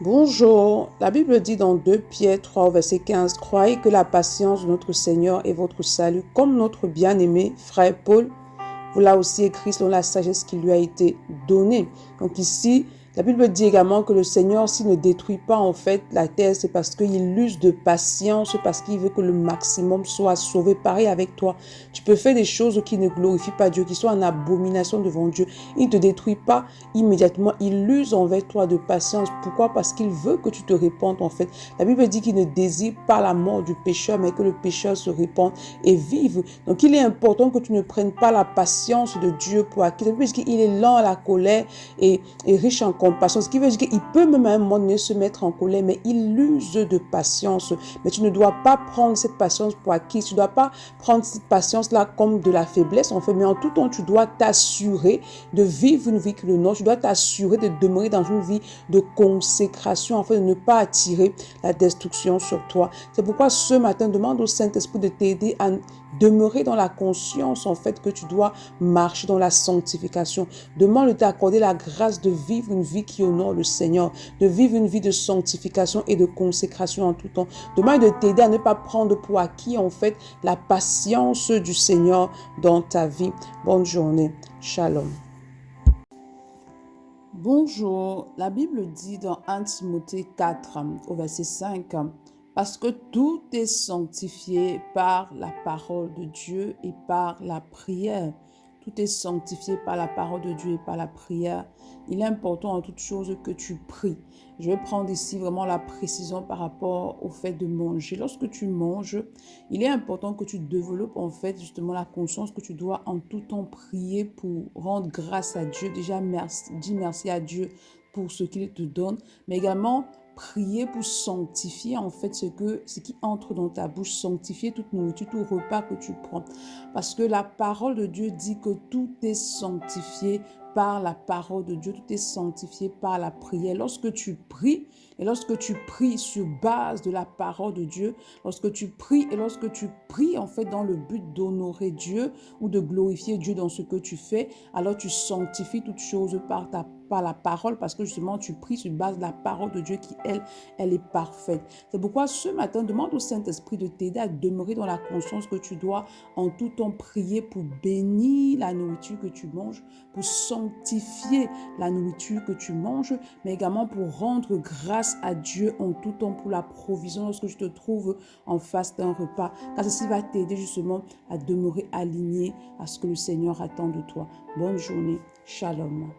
Bonjour, la Bible dit dans 2 Pierre 3 au verset 15, « Croyez que la patience de notre Seigneur est votre salut, comme notre bien-aimé frère Paul vous l'a aussi écrit selon la sagesse qui lui a été donnée. » Donc ici, la Bible dit également que le Seigneur, s'il ne détruit pas en fait la terre, c'est parce qu'il use de patience, parce qu'il veut que le maximum soit sauvé. Pareil avec toi. Tu peux faire des choses qui ne glorifient pas Dieu, qui sont en abomination devant Dieu. Il ne te détruit pas immédiatement. Il use envers toi de patience. Pourquoi? Parce qu'il veut que tu te répandes en fait. La Bible dit qu'il ne désire pas la mort du pécheur, mais que le pécheur se répande et vive. Donc il est important que tu ne prennes pas la patience de Dieu pour acquis. La Bible dit qu'il est lent à la colère et riche en compassion. Ce qui veut dire qu'il peut même à un moment donné se mettre en colère, mais il use de patience. Mais tu ne dois pas prendre cette patience pour acquis. Tu ne dois pas prendre cette patience-là comme de la faiblesse, en fait. Mais en tout temps, tu dois t'assurer de vivre une vie qui le nôtre. Tu dois t'assurer de demeurer dans une vie de consécration, afin de ne pas attirer la destruction sur toi. C'est pourquoi ce matin, demande au Saint-Esprit de t'aider à demeurer dans la conscience, en fait, que tu dois marcher dans la sanctification. Demande de t'accorder la grâce de vivre une vie qui honore le Seigneur, de vivre une vie de sanctification et de consécration en tout temps. Demande de t'aider à ne pas prendre pour acquis, en fait, la patience du Seigneur dans ta vie. Bonne journée. Shalom. Bonjour, la Bible dit dans 1 Timothée 4 au verset 5, « Parce que tout est sanctifié par la parole de Dieu et par la prière. » Tout est sanctifié par la parole de Dieu et par la prière. Il est important en toute chose que tu pries. Je vais prendre ici vraiment la précision par rapport au fait de manger. Lorsque tu manges, il est important que tu développes en fait justement la conscience que tu dois en tout temps prier pour rendre grâce à Dieu. Déjà, dis merci à Dieu pour ce qu'il te donne, mais également prier pour sanctifier en fait ce qui entre dans ta bouche, sanctifier toute nourriture, tout repas que tu prends. Parce que la parole de Dieu dit que tout est sanctifié par la parole de Dieu, tout est sanctifié par la prière. Lorsque tu pries, et lorsque tu pries sur base de la parole de Dieu, lorsque tu pries en fait dans le but d'honorer Dieu ou de glorifier Dieu dans ce que tu fais, alors tu sanctifies toutes choses par la parole, parce que justement tu pries sur base de la parole de Dieu qui, elle est parfaite. C'est pourquoi ce matin, demande au Saint-Esprit de t'aider à demeurer dans la conscience que tu dois en tout temps prier pour bénir la nourriture que tu manges, pour sanctifier la nourriture que tu manges, mais également pour rendre grâce à Dieu en tout temps pour la provision lorsque tu te trouves en face d'un repas, car ceci va t'aider justement à demeurer aligné à ce que le Seigneur attend de toi. Bonne journée. Shalom.